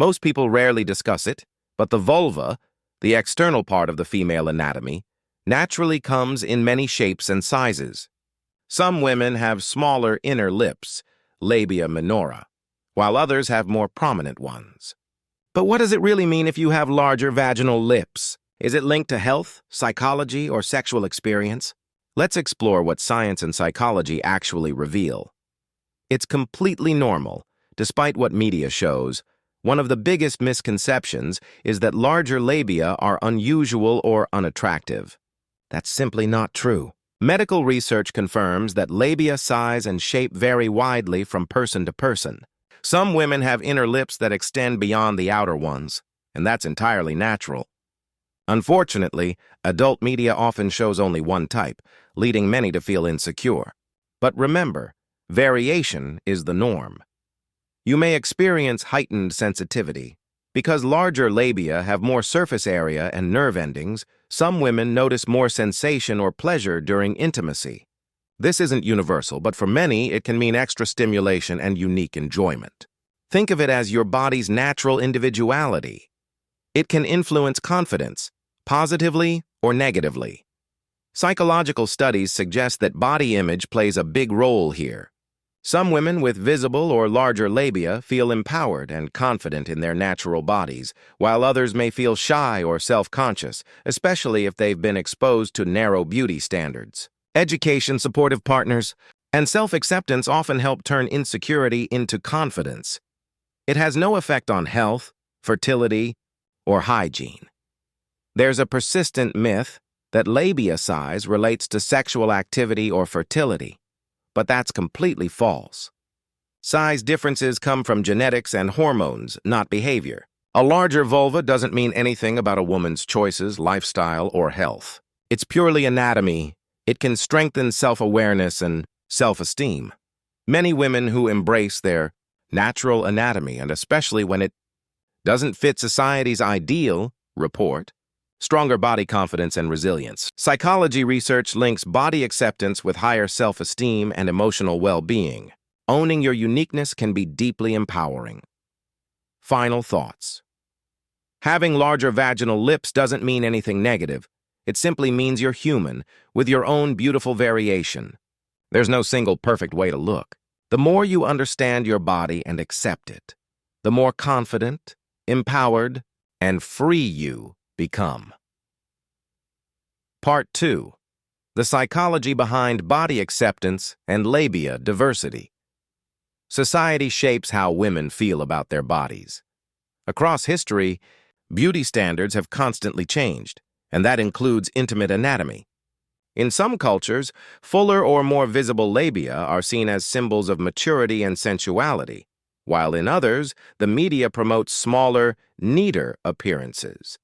Most people rarely discuss it, but the vulva, the external part of the female anatomy, naturally comes in many shapes and sizes. Some women have smaller inner lips, labia minora, while others have more prominent ones. But what does it really mean if you have larger vaginal lips? Is it linked to health, psychology, or sexual experience? Let's explore what science and psychology actually reveal. It's completely normal, despite what media shows. One of the biggest misconceptions is that larger labia are unusual or unattractive. That's simply not true. Medical research confirms that labia size and shape vary widely from person to person. Some women have inner lips that extend beyond the outer ones, and that's entirely natural. Unfortunately, adult media often shows only one type, leading many to feel insecure. But remember, variation is the norm. You may experience heightened sensitivity. Because larger labia have more surface area and nerve endings, some women notice more sensation or pleasure during intimacy. This isn't universal, but for many, it can mean extra stimulation and unique enjoyment. Think of it as your body's natural individuality. It can influence confidence, positively or negatively. Psychological studies suggest that body image plays a big role here. Some women with visible or larger labia feel empowered and confident in their natural bodies, while others may feel shy or self-conscious, especially if they've been exposed to narrow beauty standards. Education, supportive partners, and self-acceptance often help turn insecurity into confidence. It has no effect on health, fertility, or hygiene. There's a persistent myth that labia size relates to sexual activity or fertility, but that's completely false. Size differences come from genetics and hormones, not behavior. A larger vulva doesn't mean anything about a woman's choices, lifestyle, or health. It's purely anatomy. It can strengthen self-awareness and self-esteem. Many women who embrace their natural anatomy, and especially when it doesn't fit society's ideal, report stronger body confidence and resilience. Psychology research links body acceptance with higher self-esteem and emotional well-being. Owning your uniqueness can be deeply empowering. Final thoughts. Having larger vaginal lips doesn't mean anything negative. It simply means you're human, with your own beautiful variation. There's no single perfect way to look. The more you understand your body and accept it, the more confident, empowered, and free you become. Part 2. The psychology behind body acceptance and labia diversity. Society shapes how women feel about their bodies. Across history, beauty standards have constantly changed, and that includes intimate anatomy. In some cultures, fuller or more visible labia are seen as symbols of maturity and sensuality, while in others, the media promotes smaller, neater appearances.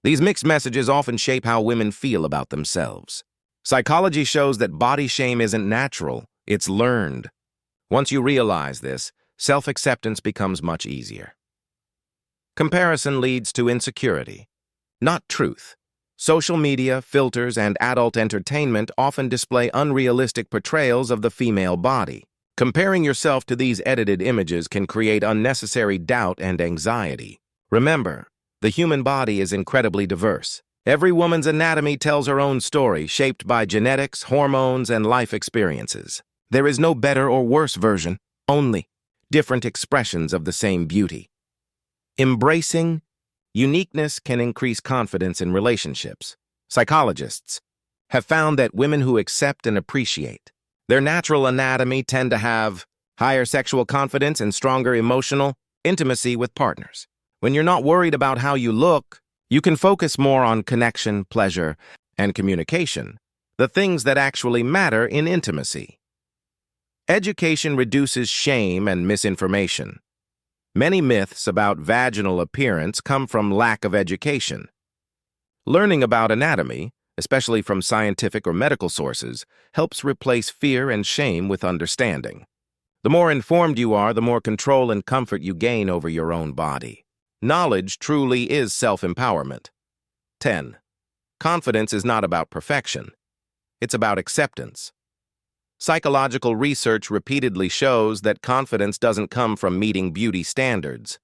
These mixed messages often shape how women feel about themselves. Psychology shows that body shame isn't natural, it's learned. Once you realize this, self-acceptance becomes much easier. Comparison leads to insecurity, not truth. Social media, filters, and adult entertainment often display unrealistic portrayals of the female body. Comparing yourself to these edited images can create unnecessary doubt and anxiety. Remember, the human body is incredibly diverse. Every woman's anatomy tells her own story, shaped by genetics, hormones, and life experiences. There is no better or worse version, only different expressions of the same beauty. Embracing uniqueness can increase confidence in relationships. Psychologists have found that women who accept and appreciate their natural anatomy tend to have higher sexual confidence and stronger emotional intimacy with partners. When you're not worried about how you look, you can focus more on connection, pleasure, and communication, the things that actually matter in intimacy. Education reduces shame and misinformation. Many myths about vaginal appearance come from lack of education. Learning about anatomy, especially from scientific or medical sources, helps replace fear and shame with understanding. The more informed you are, the more control and comfort you gain over your own body. Knowledge truly is self-empowerment. 10. Confidence is not about perfection. It's about acceptance. Psychological research repeatedly shows that confidence doesn't come from meeting beauty standards.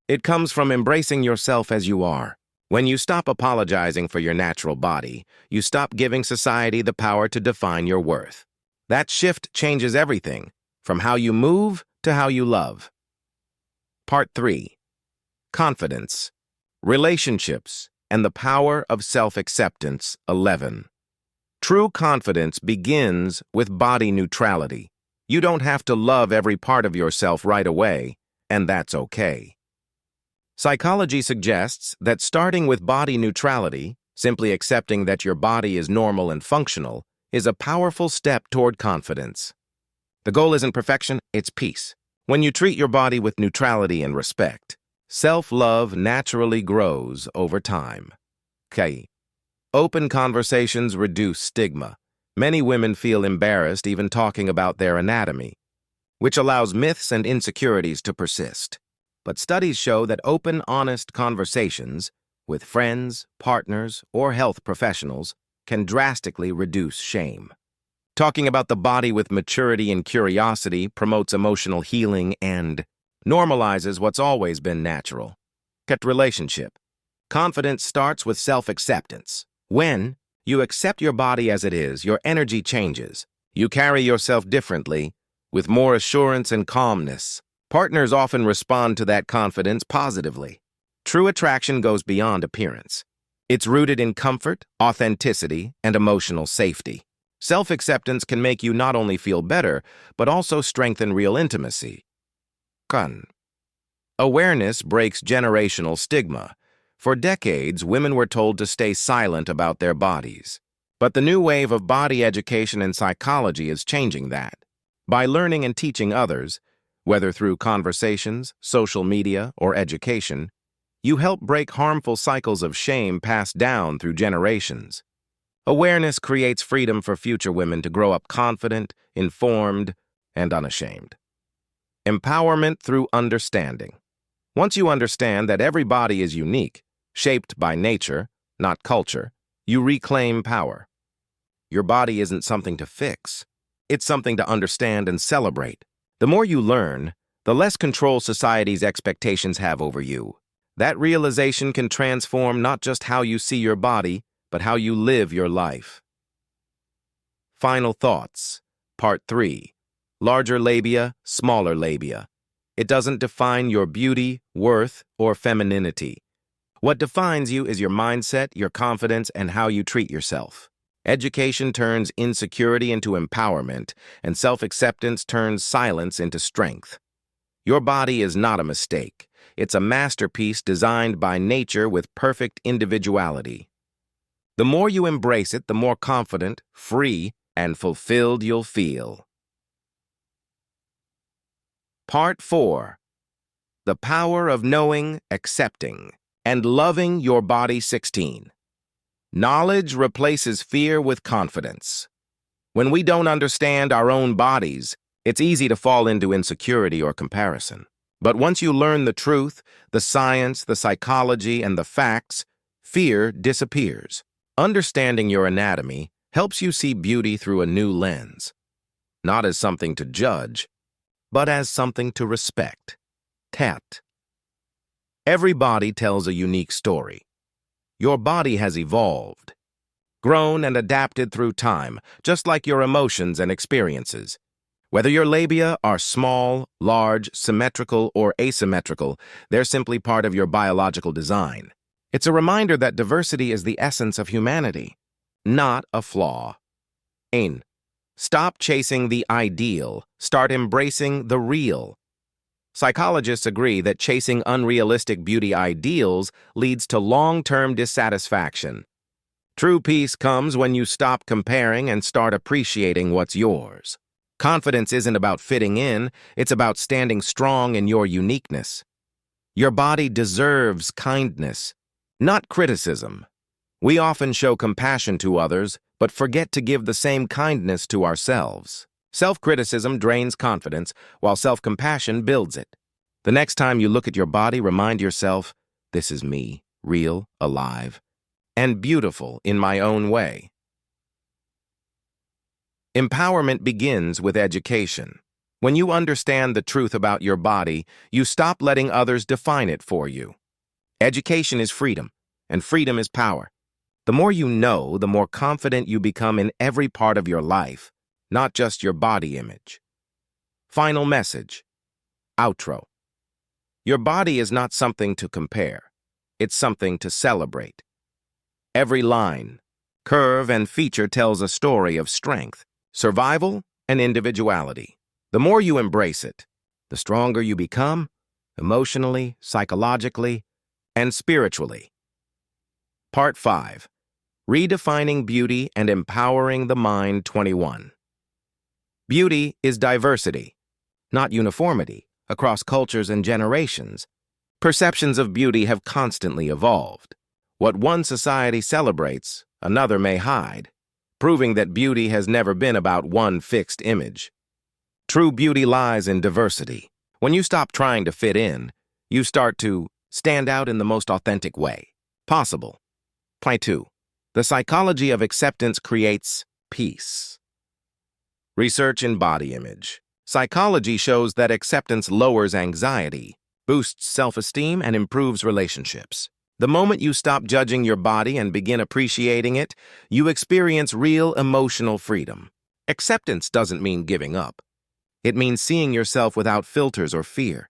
It comes from embracing yourself as you are. When you stop apologizing for your natural body, you stop giving society the power to define your worth. That shift changes everything, from how you move to how you love. Part 3. Confidence, Relationships, and the Power of Self-Acceptance 11. True confidence begins with body neutrality. You don't have to love every part of yourself right away, and that's okay. Psychology suggests that starting with body neutrality, simply accepting that your body is normal and functional, is a powerful step toward confidence. The goal isn't perfection, it's peace. When you treat your body with neutrality and respect, self-love naturally grows over time. K. Open conversations reduce stigma. Many women feel embarrassed even talking about their anatomy, which allows myths and insecurities to persist. But studies show that open, honest conversations with friends, partners, or health professionals can drastically reduce shame. Talking about the body with maturity and curiosity promotes emotional healing and normalizes what's always been natural. Relationship. Confidence starts with self-acceptance. When you accept your body as it is, your energy changes. You carry yourself differently, with more assurance and calmness. Partners often respond to that confidence positively. True attraction goes beyond appearance. It's rooted in comfort, authenticity, and emotional safety. Self-acceptance can make you not only feel better, but also strengthen real intimacy. Awareness breaks generational stigma. For decades, women were told to stay silent about their bodies. But the new wave of body education and psychology is changing that. By learning and teaching others, whether through conversations, social media, or education, you help break harmful cycles of shame passed down through generations. Awareness creates freedom for future women to grow up confident, informed, and unashamed. Empowerment through understanding. Once you understand that every body is unique, shaped by nature, not culture, you reclaim power. Your body isn't something to fix. It's something to understand and celebrate. The more you learn, the less control society's expectations have over you. That realization can transform not just how you see your body, but how you live your life. Final thoughts. Part 3. Larger labia, smaller labia. It doesn't define your beauty, worth, or femininity. What defines you is your mindset, your confidence, and how you treat yourself. Education turns insecurity into empowerment, and self-acceptance turns silence into strength. Your body is not a mistake. It's a masterpiece designed by nature with perfect individuality. The more you embrace it, the more confident, free, and fulfilled you'll feel. Part 4. The Power of Knowing, Accepting, and Loving Your Body 16. Knowledge replaces fear with confidence. When we don't understand our own bodies, it's easy to fall into insecurity or comparison. But once you learn the truth, the science, the psychology, and the facts, fear disappears. Understanding your anatomy helps you see beauty through a new lens, not as something to judge, but as something to respect. Tat. Every body tells a unique story. Your body has evolved, grown and adapted through time, just like your emotions and experiences. Whether your labia are small, large, symmetrical, or asymmetrical, they're simply part of your biological design. It's a reminder that diversity is the essence of humanity, not a flaw. Ain. Stop chasing the ideal, start embracing the real. Psychologists agree that chasing unrealistic beauty ideals leads to long-term dissatisfaction. True peace comes when you stop comparing and start appreciating what's yours. Confidence isn't about fitting in, it's about standing strong in your uniqueness. Your body deserves kindness, not criticism. We often show compassion to others, but forget to give the same kindness to ourselves. Self-criticism drains confidence, while self-compassion builds it. The next time you look at your body, remind yourself, this is me, real, alive, and beautiful in my own way. Empowerment begins with education. When you understand the truth about your body, you stop letting others define it for you. Education is freedom, and freedom is power. The more you know, the more confident you become in every part of your life, not just your body image. Final message. Outro. Your body is not something to compare. It's something to celebrate. Every line, curve, and feature tells a story of strength, survival, and individuality. The more you embrace it, the stronger you become, emotionally, psychologically, and spiritually. Part 5. Redefining Beauty and Empowering the Mind 21. Beauty is diversity, not uniformity, across cultures and generations. Perceptions of beauty have constantly evolved. What one society celebrates, another may hide, proving that beauty has never been about one fixed image. True beauty lies in diversity. When you stop trying to fit in, you start to stand out in the most authentic way possible. Point 2. The psychology of acceptance creates peace. Research in body image. Psychology shows that acceptance lowers anxiety, boosts self-esteem, and improves relationships. The moment you stop judging your body and begin appreciating it, you experience real emotional freedom. Acceptance doesn't mean giving up. It means seeing yourself without filters or fear.